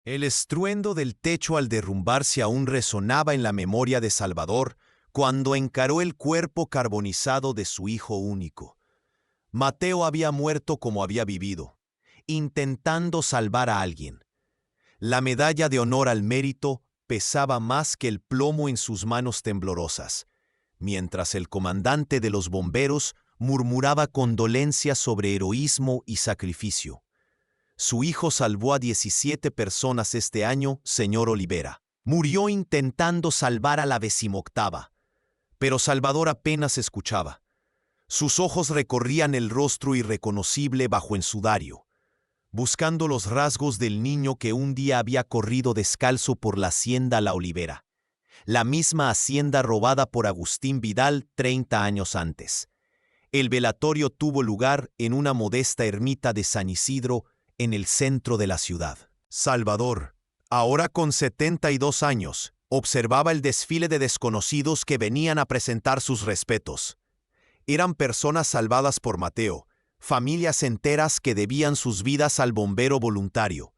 El estruendo del techo al derrumbarse aún resonaba en la memoria de Salvador cuando encaró el cuerpo carbonizado de su hijo único. Mateo había muerto como había vivido, intentando salvar a alguien. La medalla de honor al mérito pesaba más que el plomo en sus manos temblorosas, mientras el comandante de los bomberos murmuraba condolencias sobre heroísmo y sacrificio. Su hijo salvó a 17 personas este año, señor Olivera. Murió intentando salvar a la 18ª, pero Salvador apenas escuchaba. Sus ojos recorrían el rostro irreconocible bajo el sudario, buscando los rasgos del niño que un día había corrido descalzo por la hacienda La Olivera, la misma hacienda robada por Agustín Vidal 30 años antes. El velatorio tuvo lugar en una modesta ermita de San Isidro, en el centro de la ciudad. Salvador, ahora con 72 años, observaba el desfile de desconocidos que venían a presentar sus respetos. Eran personas salvadas por Mateo, familias enteras que debían sus vidas al bombero voluntario.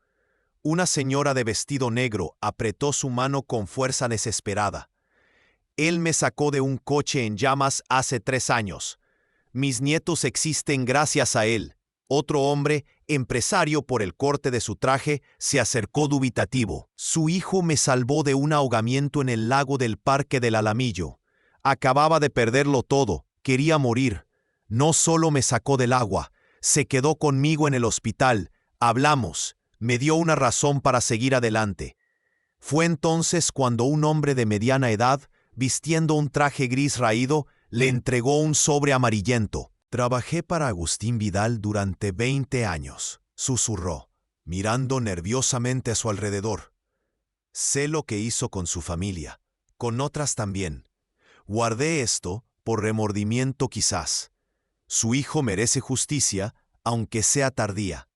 Una señora de vestido negro apretó su mano con fuerza desesperada. Él me sacó de un coche en llamas hace 3 años. Mis nietos existen gracias a él. Otro hombre, empresario por el corte de su traje, se acercó dubitativo. Su hijo me salvó de un ahogamiento en el lago del Parque del Alamillo. Acababa de perderlo todo, quería morir. No solo me sacó del agua, se quedó conmigo en el hospital, hablamos, me dio una razón para seguir adelante. Fue entonces cuando un hombre de mediana edad, vistiendo un traje gris raído, le entregó un sobre amarillento. Trabajé para Agustín Vidal durante 20 años, susurró, mirando nerviosamente a su alrededor. Sé lo que hizo con su familia, con otras también. Guardé esto por remordimiento quizás. Su hijo merece justicia, aunque sea tardía.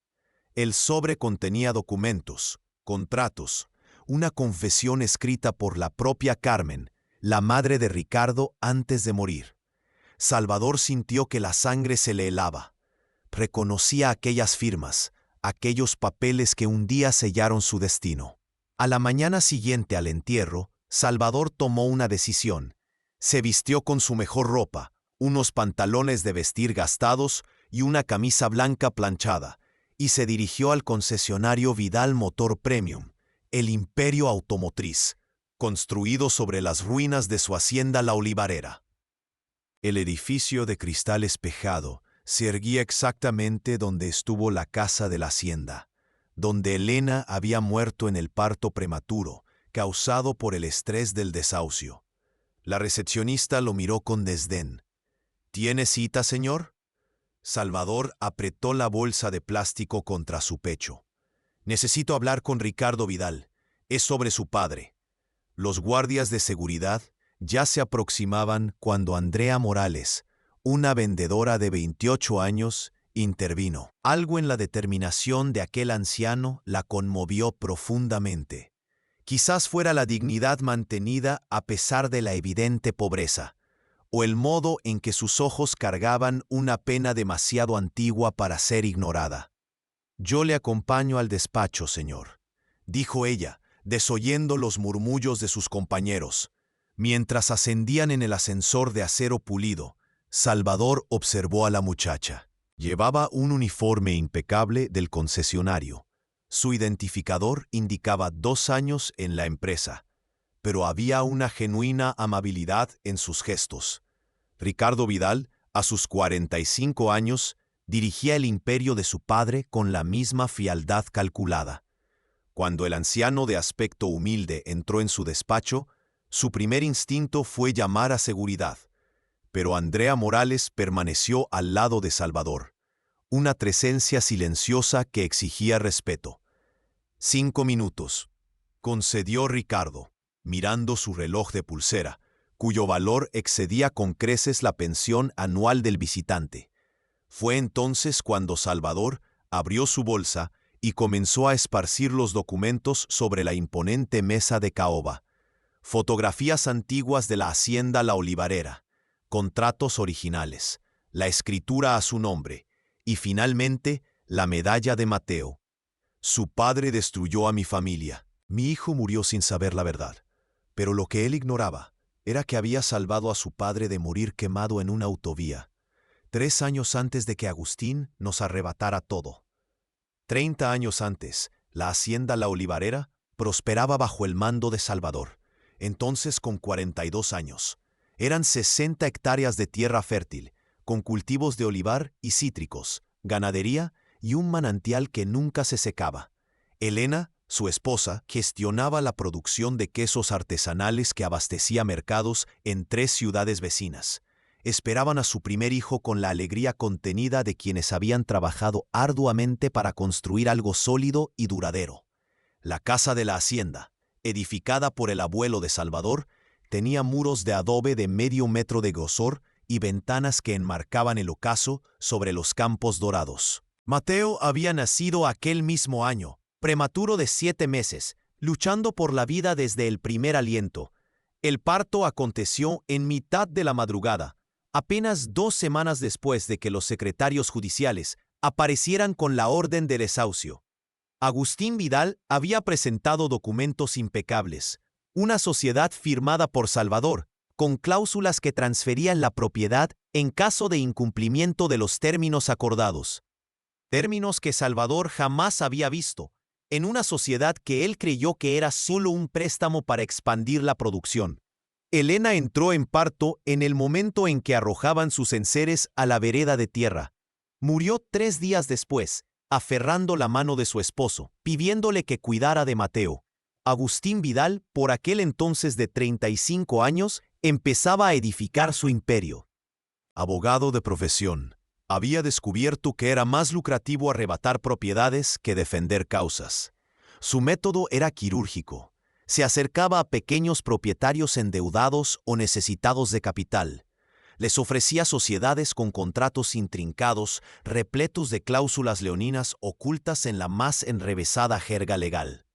El sobre contenía documentos, contratos, una confesión escrita por la propia Carmen, la madre de Ricardo, antes de morir. Salvador sintió que la sangre se le helaba. Reconocía aquellas firmas, aquellos papeles que un día sellaron su destino. A la mañana siguiente al entierro, Salvador tomó una decisión. Se vistió con su mejor ropa, unos pantalones de vestir gastados y una camisa blanca planchada, y se dirigió al concesionario Vidal Motor Premium, el imperio automotriz, construido sobre las ruinas de su hacienda La Olivarera. El edificio de cristal espejado se erguía exactamente donde estuvo la casa de la hacienda, donde Elena había muerto en el parto prematuro, causado por el estrés del desahucio. La recepcionista lo miró con desdén. ¿Tiene cita, señor? Salvador apretó la bolsa de plástico contra su pecho. Necesito hablar con Ricardo Vidal. Es sobre su padre. Los guardias de seguridad ya se aproximaban cuando Andrea Morales, una vendedora de 28 años, intervino. Algo en la determinación de aquel anciano la conmovió profundamente. Quizás fuera la dignidad mantenida a pesar de la evidente pobreza, o el modo en que sus ojos cargaban una pena demasiado antigua para ser ignorada. «Yo le acompaño al despacho, señor», dijo ella, desoyendo los murmullos de sus compañeros. Mientras ascendían en el ascensor de acero pulido, Salvador observó a la muchacha. Llevaba un uniforme impecable del concesionario. Su identificador indicaba 2 años en la empresa, pero había una genuina amabilidad en sus gestos. Ricardo Vidal, a sus 45 años, dirigía el imperio de su padre con la misma frialdad calculada. Cuando el anciano de aspecto humilde entró en su despacho, su primer instinto fue llamar a seguridad, pero Andrea Morales permaneció al lado de Salvador, una presencia silenciosa que exigía respeto. 5 minutos, concedió Ricardo, mirando su reloj de pulsera, cuyo valor excedía con creces la pensión anual del visitante. Fue entonces cuando Salvador abrió su bolsa y comenzó a esparcir los documentos sobre la imponente mesa de caoba. Fotografías antiguas de la hacienda La Olivarera, contratos originales, la escritura a su nombre y finalmente la medalla de Mateo. Su padre destruyó a mi familia. Mi hijo murió sin saber la verdad. Pero lo que él ignoraba era que había salvado a su padre de morir quemado en una autovía, 3 años antes de que Agustín nos arrebatara todo. 30 años antes, la hacienda La Olivarera prosperaba bajo el mando de Salvador, entonces con 42 años. Eran 60 hectáreas de tierra fértil, con cultivos de olivar y cítricos, ganadería y un manantial que nunca se secaba. Elena, su esposa, gestionaba la producción de quesos artesanales que abastecía mercados en 3 ciudades vecinas. Esperaban a su primer hijo con la alegría contenida de quienes habían trabajado arduamente para construir algo sólido y duradero. La casa de la hacienda, edificada por el abuelo de Salvador, tenía muros de adobe de medio metro de grosor y ventanas que enmarcaban el ocaso sobre los campos dorados. Mateo había nacido aquel mismo año, prematuro de 7 meses, luchando por la vida desde el primer aliento. El parto aconteció en mitad de la madrugada, apenas 2 semanas después de que los secretarios judiciales aparecieran con la orden de desahucio. Agustín Vidal había presentado documentos impecables, una sociedad firmada por Salvador, con cláusulas que transferían la propiedad en caso de incumplimiento de los términos acordados. Términos que Salvador jamás había visto, en una sociedad que él creyó que era solo un préstamo para expandir la producción. Elena entró en parto en el momento en que arrojaban sus enseres a la vereda de tierra. Murió 3 días después, aferrando la mano de su esposo, pidiéndole que cuidara de Mateo. Agustín Vidal, por aquel entonces de 35 años, empezaba a edificar su imperio. Abogado de profesión, había descubierto que era más lucrativo arrebatar propiedades que defender causas. Su método era quirúrgico. Se acercaba a pequeños propietarios endeudados o necesitados de capital. Les ofrecía sociedades con contratos intrincados, repletos de cláusulas leoninas ocultas en la más enrevesada jerga legal.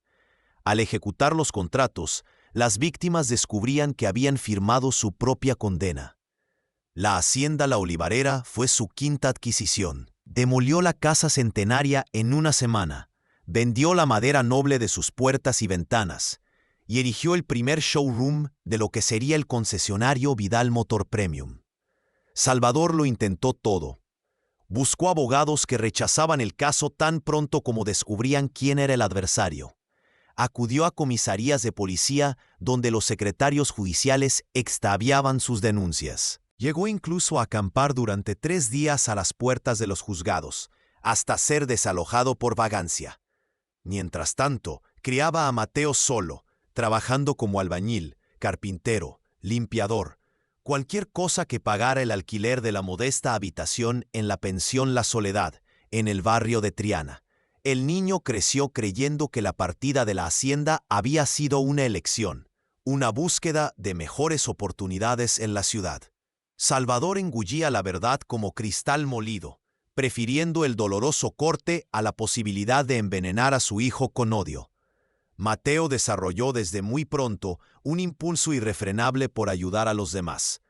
Al ejecutar los contratos, las víctimas descubrían que habían firmado su propia condena. La hacienda La Olivarera fue su quinta adquisición. Demolió la casa centenaria en una semana, vendió la madera noble de sus puertas y ventanas, y erigió el primer showroom de lo que sería el concesionario Vidal Motor Premium. Salvador lo intentó todo. Buscó abogados que rechazaban el caso tan pronto como descubrían quién era el adversario. Acudió a comisarías de policía donde los secretarios judiciales extraviaban sus denuncias. Llegó incluso a acampar durante 3 días a las puertas de los juzgados, hasta ser desalojado por vagancia. Mientras tanto, criaba a Mateo solo, trabajando como albañil, carpintero, limpiador, cualquier cosa que pagara el alquiler de la modesta habitación en la pensión La Soledad, en el barrio de Triana. El niño creció creyendo que la partida de la hacienda había sido una elección, una búsqueda de mejores oportunidades en la ciudad. Salvador engullía la verdad como cristal molido, prefiriendo el doloroso corte a la posibilidad de envenenar a su hijo con odio. Mateo desarrolló desde muy pronto un impulso irrefrenable por ayudar a los demás.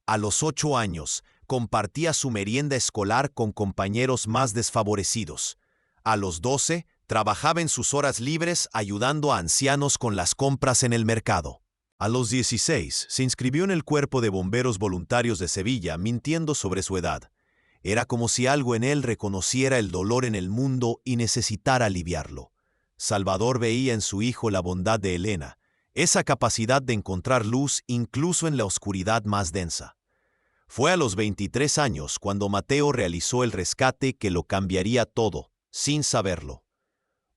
A los 8 años, compartía su merienda escolar con compañeros más desfavorecidos. A los 12, trabajaba en sus horas libres ayudando a ancianos con las compras en el mercado. A los 16, se inscribió en el Cuerpo de Bomberos Voluntarios de Sevilla, mintiendo sobre su edad. Era como si algo en él reconociera el dolor en el mundo y necesitara aliviarlo. Salvador veía en su hijo la bondad de Elena, esa capacidad de encontrar luz incluso en la oscuridad más densa. Fue a los 23 años cuando Mateo realizó el rescate que lo cambiaría todo, sin saberlo.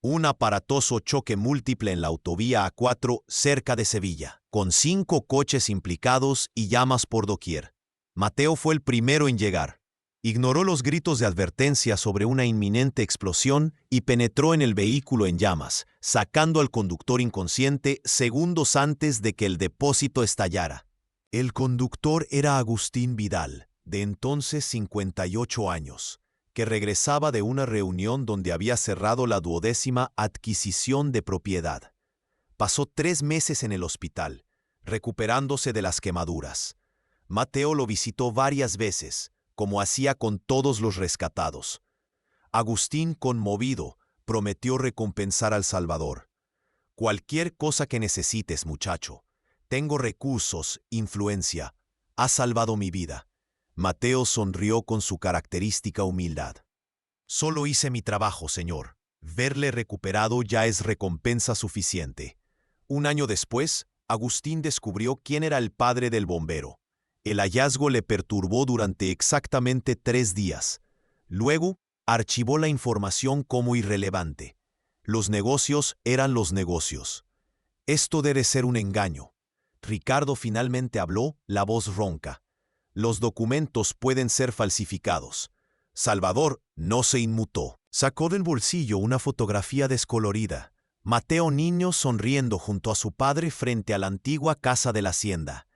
Un aparatoso choque múltiple en la autovía A4 cerca de Sevilla, con 5 coches implicados y llamas por doquier. Mateo fue el primero en llegar. Ignoró los gritos de advertencia sobre una inminente explosión y penetró en el vehículo en llamas, sacando al conductor inconsciente segundos antes de que el depósito estallara. El conductor era Agustín Vidal, de entonces 58 años, que regresaba de una reunión donde había cerrado la 12ª adquisición de propiedad. Pasó 3 meses en el hospital, recuperándose de las quemaduras. Mateo lo visitó varias veces, como hacía con todos los rescatados. Agustín, conmovido, prometió recompensar al Salvador. Cualquier cosa que necesites, muchacho. Tengo recursos, influencia. Has salvado mi vida. Mateo sonrió con su característica humildad. Solo hice mi trabajo, señor. Verle recuperado ya es recompensa suficiente. Un año después, Agustín descubrió quién era el padre del bombero. El hallazgo le perturbó durante exactamente 3 días. Luego, archivó la información como irrelevante. Los negocios eran los negocios. Esto debe ser un engaño. Ricardo finalmente habló, la voz ronca. Los documentos pueden ser falsificados. Salvador no se inmutó. Sacó del bolsillo una fotografía descolorida. Mateo niño sonriendo junto a su padre frente a la antigua casa de la hacienda.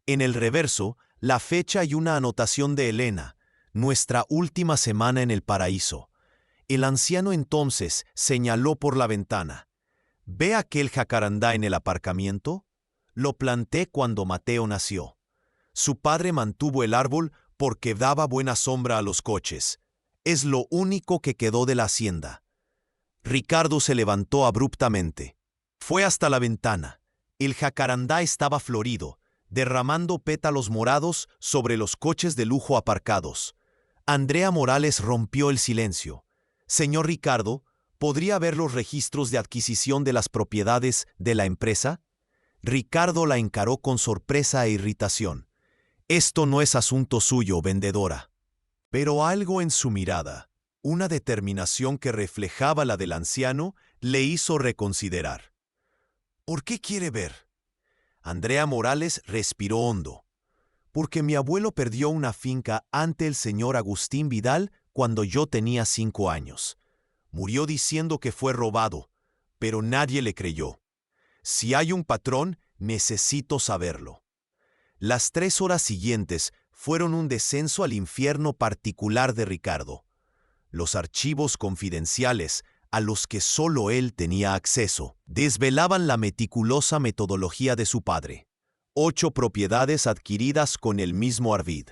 En el reverso, la fecha y una anotación de Elena, nuestra última semana en el paraíso. El anciano entonces señaló por la ventana. ¿Ve aquel jacarandá en el aparcamiento? Lo planté cuando Mateo nació. Su padre mantuvo el árbol porque daba buena sombra a los coches. Es lo único que quedó de la hacienda. Ricardo se levantó abruptamente. Fue hasta la ventana. El jacarandá estaba florido, derramando pétalos morados sobre los coches de lujo aparcados. Andrea Morales rompió el silencio. Señor Ricardo, ¿podría ver los registros de adquisición de las propiedades de la empresa? Ricardo la encaró con sorpresa e irritación. Esto no es asunto suyo, vendedora. Pero algo en su mirada, una determinación que reflejaba la del anciano, le hizo reconsiderar. ¿Por qué quiere ver? Andrea Morales respiró hondo. Porque mi abuelo perdió una finca ante el señor Agustín Vidal cuando yo tenía 5 años. Murió diciendo que fue robado, pero nadie le creyó. Si hay un patrón, necesito saberlo. Las 3 horas siguientes fueron un descenso al infierno particular de Ricardo. Los archivos confidenciales, a los que solo él tenía acceso, desvelaban la meticulosa metodología de su padre. 8 propiedades adquiridas con el mismo ardid.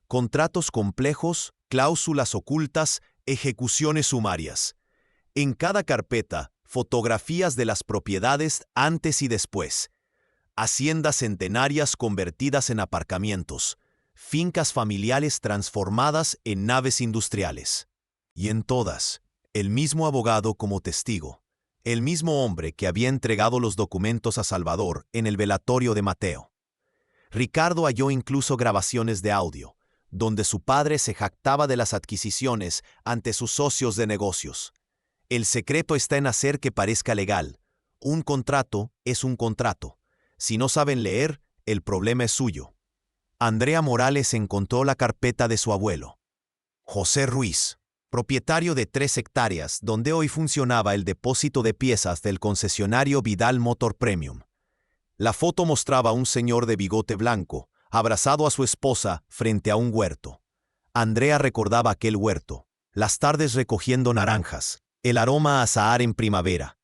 Contratos complejos, cláusulas ocultas, ejecuciones sumarias. En cada carpeta, fotografías de las propiedades antes y después. Haciendas centenarias convertidas en aparcamientos. Fincas familiares transformadas en naves industriales. Y en todas, el mismo abogado como testigo. El mismo hombre que había entregado los documentos a Salvador en el velatorio de Mateo. Ricardo halló incluso grabaciones de audio, donde su padre se jactaba de las adquisiciones ante sus socios de negocios. El secreto está en hacer que parezca legal. Un contrato es un contrato. Si no saben leer, el problema es suyo. Andrea Morales encontró la carpeta de su abuelo. José Ruiz, propietario de 3 hectáreas, donde hoy funcionaba el depósito de piezas del concesionario Vidal Motor Premium. La foto mostraba a un señor de bigote blanco, abrazado a su esposa frente a un huerto. Andrea recordaba aquel huerto, las tardes recogiendo naranjas, el aroma a azahar en primavera.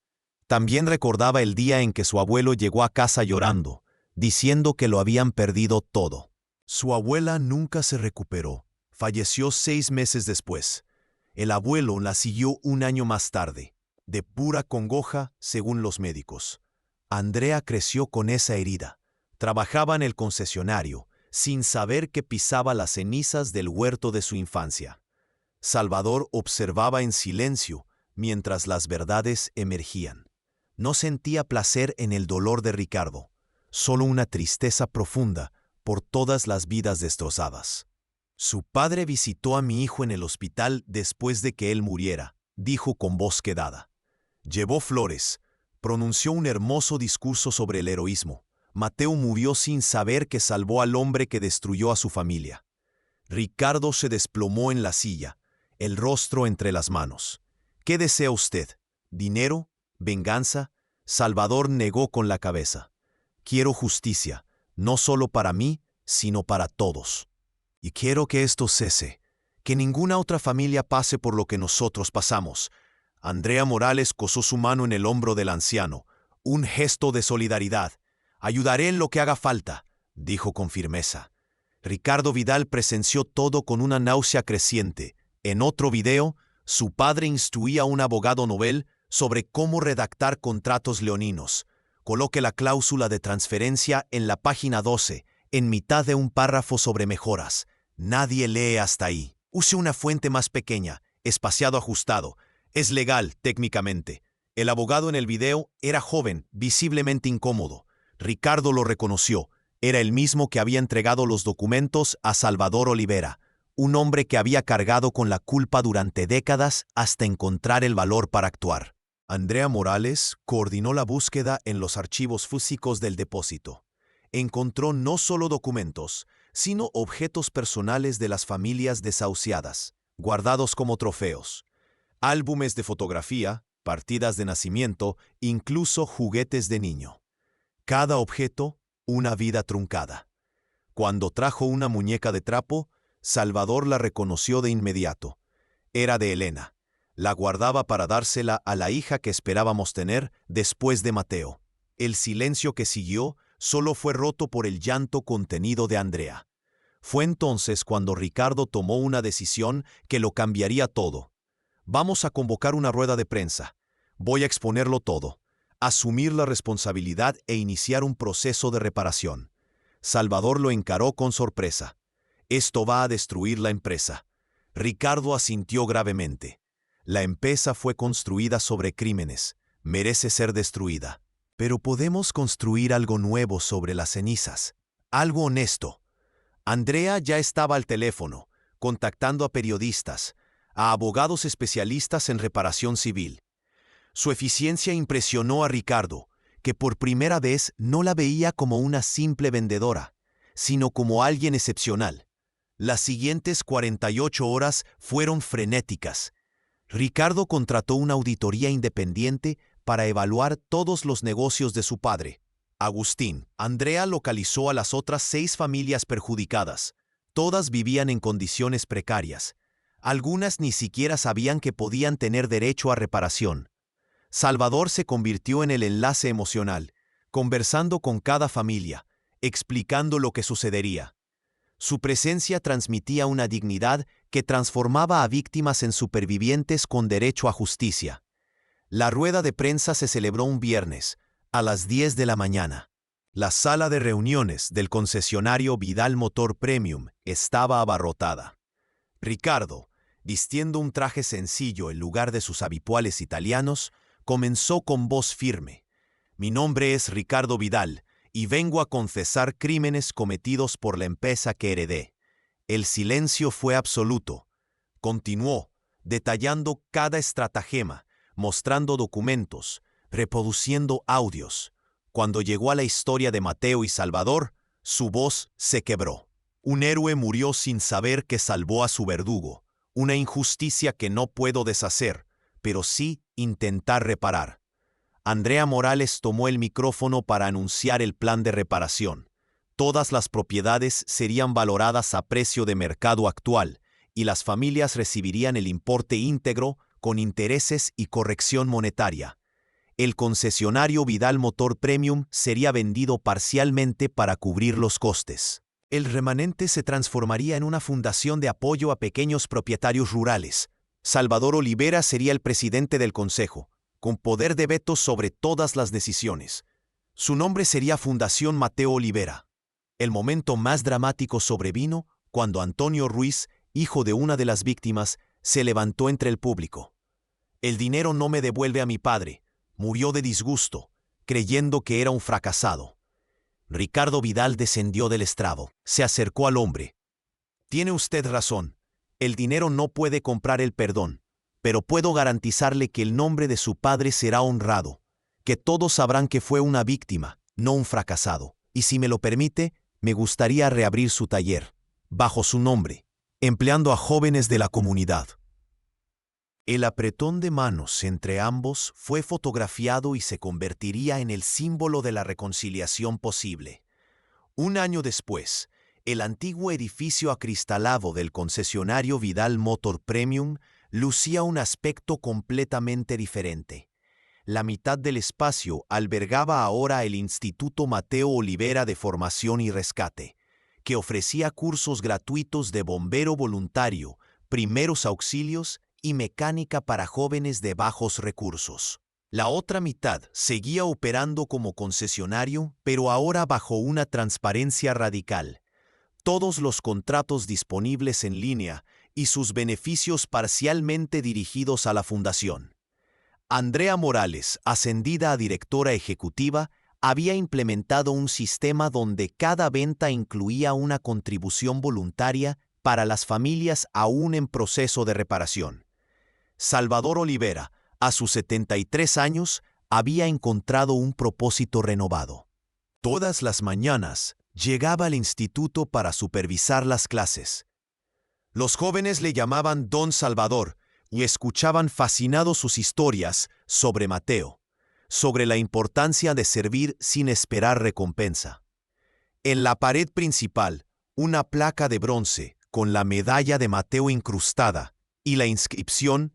También recordaba el día en que su abuelo llegó a casa llorando, diciendo que lo habían perdido todo. Su abuela nunca se recuperó, falleció 6 meses después. El abuelo la siguió un año más tarde, de pura congoja según los médicos. Andrea creció con esa herida. Trabajaba en el concesionario, sin saber que pisaba las cenizas del huerto de su infancia. Salvador observaba en silencio mientras las verdades emergían. No sentía placer en el dolor de Ricardo, solo una tristeza profunda por todas las vidas destrozadas. Su padre visitó a mi hijo en el hospital después de que él muriera, dijo con voz quedada. Llevó flores, pronunció un hermoso discurso sobre el heroísmo. Mateo murió sin saber que salvó al hombre que destruyó a su familia. Ricardo se desplomó en la silla, el rostro entre las manos. ¿Qué desea usted? ¿Dinero? ¿Venganza? Salvador negó con la cabeza. Quiero justicia, no solo para mí, sino para todos. Y quiero que esto cese, que ninguna otra familia pase por lo que nosotros pasamos. Andrea Morales posó su mano en el hombro del anciano, un gesto de solidaridad. Ayudaré en lo que haga falta, dijo con firmeza. Ricardo Vidal presenció todo con una náusea creciente. En otro video, Su padre instruía a un abogado novel sobre cómo redactar contratos leoninos. Coloque la cláusula de transferencia en la página 12, en mitad de un párrafo sobre mejoras. Nadie lee hasta ahí. Use una fuente más pequeña, espaciado ajustado. Es legal, técnicamente. El abogado en el video era joven, visiblemente incómodo. Ricardo lo reconoció. Era el mismo que había entregado los documentos a Salvador Olivera, un hombre que había cargado con la culpa durante décadas hasta encontrar el valor para actuar. Andrea Morales coordinó la búsqueda en los archivos físicos del depósito. Encontró no solo documentos, sino objetos personales de las familias desahuciadas, guardados como trofeos. Álbumes de fotografía, partidas de nacimiento, incluso juguetes de niño. Cada objeto, una vida truncada. Cuando trajo una muñeca de trapo, Salvador la reconoció de inmediato. Era de Elena. La guardaba para dársela a la hija que esperábamos tener después de Mateo. El silencio que siguió solo fue roto por el llanto contenido de Andrea. Fue entonces cuando Ricardo tomó una decisión que lo cambiaría todo. Vamos a convocar una rueda de prensa. Voy a exponerlo todo, asumir la responsabilidad e iniciar un proceso de reparación. Salvador lo encaró con sorpresa. Esto va a destruir la empresa. Ricardo asintió gravemente. La empresa fue construida sobre crímenes. Merece ser destruida. Pero podemos construir algo nuevo sobre las cenizas. Algo honesto. Andrea ya estaba al teléfono, contactando a periodistas, a abogados especialistas en reparación civil. Su eficiencia impresionó a Ricardo, que por primera vez no la veía como una simple vendedora, sino como alguien excepcional. Las siguientes 48 horas fueron frenéticas. Ricardo contrató una auditoría independiente para evaluar todos los negocios de su padre, Agustín. Andrea localizó a las otras 6 familias perjudicadas. Todas vivían en condiciones precarias. Algunas ni siquiera sabían que podían tener derecho a reparación. Salvador se convirtió en el enlace emocional, conversando con cada familia, explicando lo que sucedería. Su presencia transmitía una dignidad que transformaba a víctimas en supervivientes con derecho a justicia. La rueda de prensa se celebró un viernes, a las 10 de la mañana. La sala de reuniones del concesionario Vidal Motor Premium estaba abarrotada. Ricardo, vistiendo un traje sencillo en lugar de sus habituales italianos, comenzó con voz firme. Mi nombre es Ricardo Vidal y vengo a confesar crímenes cometidos por la empresa que heredé. El silencio fue absoluto. Continuó, detallando cada estratagema, mostrando documentos, reproduciendo audios. Cuando llegó a la historia de Mateo y Salvador, su voz se quebró. Un héroe murió sin saber que salvó a su verdugo. Una injusticia que no puedo deshacer, pero sí intentar reparar. Andrea Morales tomó el micrófono para anunciar el plan de reparación. Todas las propiedades serían valoradas a precio de mercado actual y las familias recibirían el importe íntegro con intereses y corrección monetaria. El concesionario Vidal Motor Premium sería vendido parcialmente para cubrir los costes. El remanente se transformaría en una fundación de apoyo a pequeños propietarios rurales. Salvador Olivera sería el presidente del consejo, con poder de veto sobre todas las decisiones. Su nombre sería Fundación Mateo Olivera. El momento más dramático sobrevino cuando Antonio Ruiz, hijo de una de las víctimas, se levantó entre el público. El dinero no me devuelve a mi padre. Murió de disgusto, creyendo que era un fracasado. Ricardo Vidal descendió del estrado, se acercó al hombre. Tiene usted razón. El dinero no puede comprar el perdón, pero puedo garantizarle que el nombre de su padre será honrado, que todos sabrán que fue una víctima, no un fracasado. Y si me lo permite, me gustaría reabrir su taller, bajo su nombre, empleando a jóvenes de la comunidad. El apretón de manos entre ambos fue fotografiado y se convertiría en el símbolo de la reconciliación posible. Un año después, el antiguo edificio acristalado del concesionario Vidal Motor Premium lucía un aspecto completamente diferente. La mitad del espacio albergaba ahora el Instituto Mateo Olivera de Formación y Rescate, que ofrecía cursos gratuitos de bombero voluntario, primeros auxilios y mecánica para jóvenes de bajos recursos. La otra mitad seguía operando como concesionario, pero ahora bajo una transparencia radical. Todos los contratos disponibles en línea y sus beneficios parcialmente dirigidos a la fundación. Andrea Morales, ascendida a directora ejecutiva, había implementado un sistema donde cada venta incluía una contribución voluntaria para las familias aún en proceso de reparación. Salvador Olivera, a sus 73 años, había encontrado un propósito renovado. Todas las mañanas llegaba al instituto para supervisar las clases. Los jóvenes le llamaban Don Salvador y escuchaban fascinados sus historias sobre Mateo, sobre la importancia de servir sin esperar recompensa. En la pared principal, una placa de bronce con la medalla de Mateo incrustada y la inscripción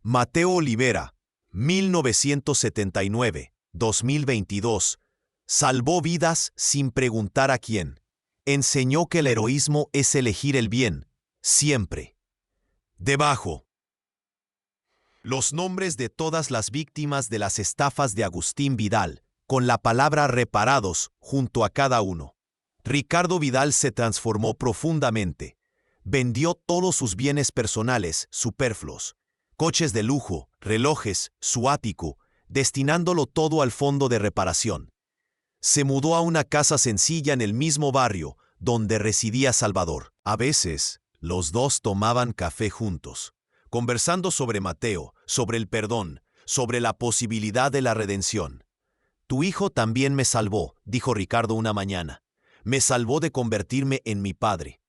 Mateo Olivera, 1979-2022, salvó vidas sin preguntar a quién. Enseñó que el heroísmo es elegir el bien, siempre. Debajo, los nombres de todas las víctimas de las estafas de Agustín Vidal, con la palabra reparados junto a cada uno. Ricardo Vidal se transformó profundamente. Vendió todos sus bienes personales, superfluos, coches de lujo, relojes, su ático, destinándolo todo al fondo de reparación. Se mudó a una casa sencilla en el mismo barrio donde residía Salvador. A veces, los dos tomaban café juntos, conversando sobre Mateo, sobre el perdón, sobre la posibilidad de la redención. Tu hijo también me salvó, dijo Ricardo una mañana. Me salvó de convertirme en mi padre.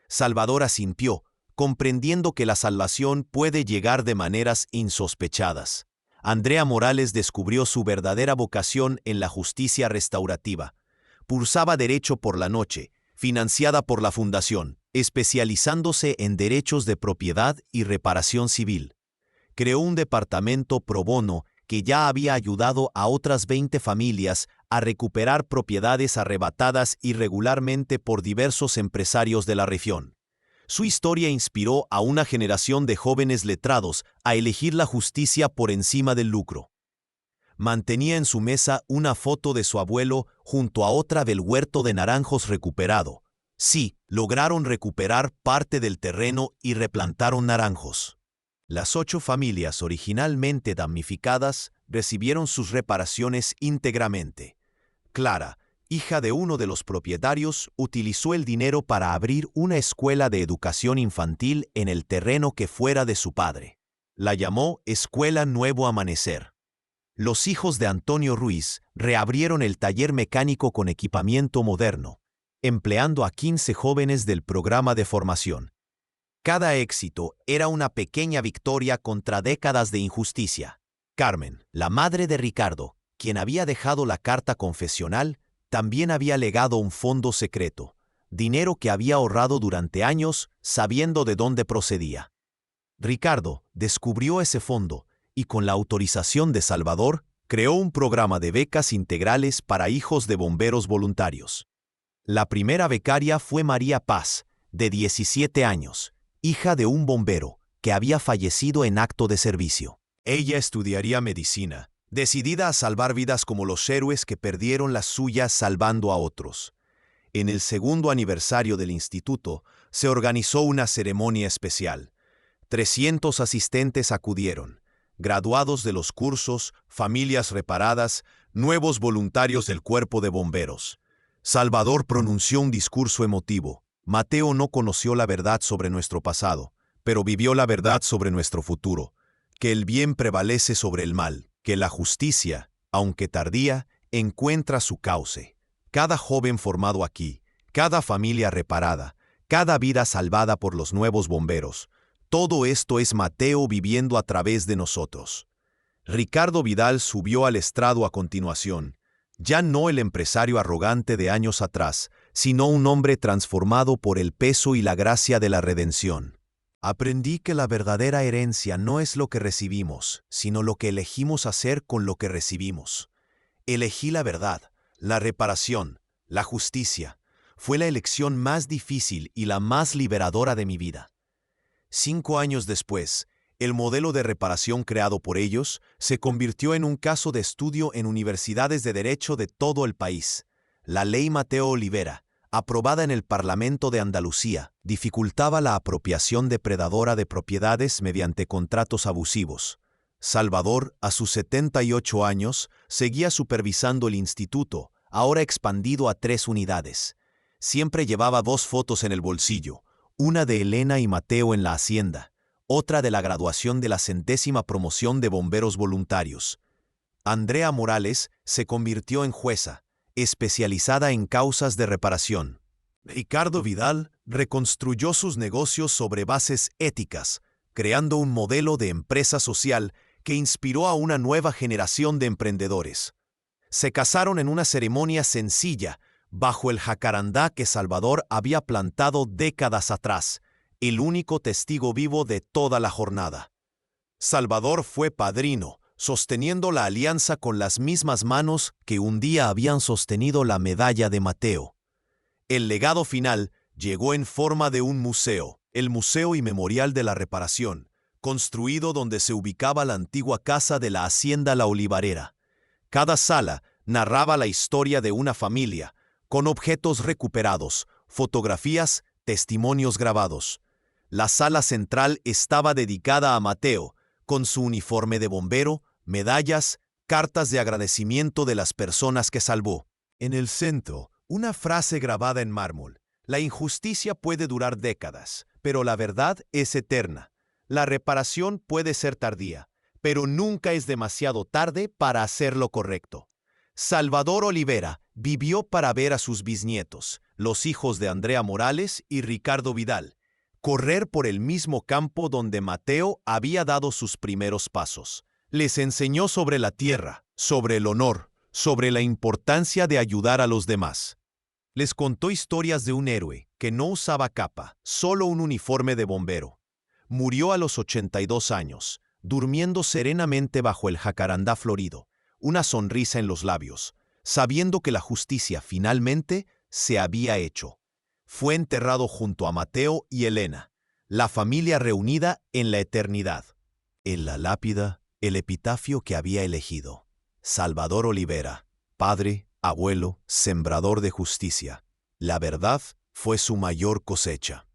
Salvador asintió, comprendiendo que la salvación puede llegar de maneras insospechadas. Andrea Morales descubrió su verdadera vocación en la justicia restaurativa. Cursaba Derecho por la noche, financiada por la Fundación, especializándose en derechos de propiedad y reparación civil. Creó un departamento pro bono que ya había ayudado a otras 20 familias a recuperar propiedades arrebatadas irregularmente por diversos empresarios de la región. Su historia inspiró a una generación de jóvenes letrados a elegir la justicia por encima del lucro. Mantenía en su mesa una foto de su abuelo junto a otra del huerto de naranjos recuperado. Sí, lograron recuperar parte del terreno y replantaron naranjos. Las 8 familias originalmente damnificadas recibieron sus reparaciones íntegramente. Clara, hija de uno de los propietarios, utilizó el dinero para abrir una escuela de educación infantil en el terreno que fuera de su padre. La llamó Escuela Nuevo Amanecer. Los hijos de Antonio Ruiz reabrieron el taller mecánico con equipamiento moderno, empleando a 15 jóvenes del programa de formación. Cada éxito era una pequeña victoria contra décadas de injusticia. Carmen, la madre de Ricardo, quien había dejado la carta confesional, también había legado un fondo secreto, dinero que había ahorrado durante años sabiendo de dónde procedía. Ricardo descubrió ese fondo y con la autorización de Salvador, creó un programa de becas integrales para hijos de bomberos voluntarios. La primera becaria fue María Paz, de 17 años, hija de un bombero que había fallecido en acto de servicio. Ella estudiaría medicina, decidida a salvar vidas como los héroes que perdieron las suyas salvando a otros. En el segundo aniversario del instituto, se organizó una ceremonia especial. 300 asistentes acudieron, graduados de los cursos, familias reparadas, nuevos voluntarios del cuerpo de bomberos. Salvador pronunció un discurso emotivo. Mateo no conoció la verdad sobre nuestro pasado, pero vivió la verdad sobre nuestro futuro, que el bien prevalece sobre el mal, que la justicia, aunque tardía, encuentra su cauce. Cada joven formado aquí, cada familia reparada, cada vida salvada por los nuevos bomberos, todo esto es Mateo viviendo a través de nosotros. Ricardo Vidal subió al estrado a continuación, ya no el empresario arrogante de años atrás, sino un hombre transformado por el peso y la gracia de la redención. Aprendí que la verdadera herencia no es lo que recibimos, sino lo que elegimos hacer con lo que recibimos. Elegí la verdad, la reparación, la justicia. Fue la elección más difícil y la más liberadora de mi vida. 5 años después, El modelo de reparación creado por ellos se convirtió en un caso de estudio en universidades de derecho de todo el país. La Ley Mateo Olivera, aprobada en el Parlamento de Andalucía, dificultaba la apropiación depredadora de propiedades mediante contratos abusivos. Salvador, a sus 78 años, seguía supervisando el instituto, ahora expandido a 3 unidades. Siempre llevaba 2 fotos en el bolsillo, una de Elena y Mateo en la hacienda, otra de la graduación de la 100ª promoción de bomberos voluntarios. Andrea Morales se convirtió en jueza, especializada en causas de reparación. Ricardo Vidal reconstruyó sus negocios sobre bases éticas, creando un modelo de empresa social que inspiró a una nueva generación de emprendedores. Se casaron en una ceremonia sencilla, bajo el jacarandá que Salvador había plantado décadas atrás, el único testigo vivo de toda la jornada. Salvador fue padrino, sosteniendo la alianza con las mismas manos que un día habían sostenido la medalla de Mateo. El legado final llegó en forma de un museo, el Museo y Memorial de la Reparación, construido donde se ubicaba la antigua casa de la Hacienda La Olivarera. Cada sala narraba la historia de una familia, con objetos recuperados, fotografías, testimonios grabados. La sala central estaba dedicada a Mateo, con su uniforme de bombero, medallas, cartas de agradecimiento de las personas que salvó. En el centro, una frase grabada en mármol: la injusticia puede durar décadas, pero la verdad es eterna. La reparación puede ser tardía, pero nunca es demasiado tarde para hacer lo correcto. Salvador Olivera vivió para ver a sus bisnietos, los hijos de Andrea Morales y Ricardo Vidal, correr por el mismo campo donde Mateo había dado sus primeros pasos. Les enseñó sobre la tierra, sobre el honor, sobre la importancia de ayudar a los demás. Les contó historias de un héroe que no usaba capa, solo un uniforme de bombero. Murió a los 82 años, durmiendo serenamente bajo el jacarandá florido, una sonrisa en los labios, sabiendo que la justicia finalmente se había hecho. Fue enterrado junto a Mateo y Elena, la familia reunida en la eternidad. En la lápida, el epitafio que había elegido: Salvador Olivera, padre, abuelo, sembrador de justicia. La verdad fue su mayor cosecha.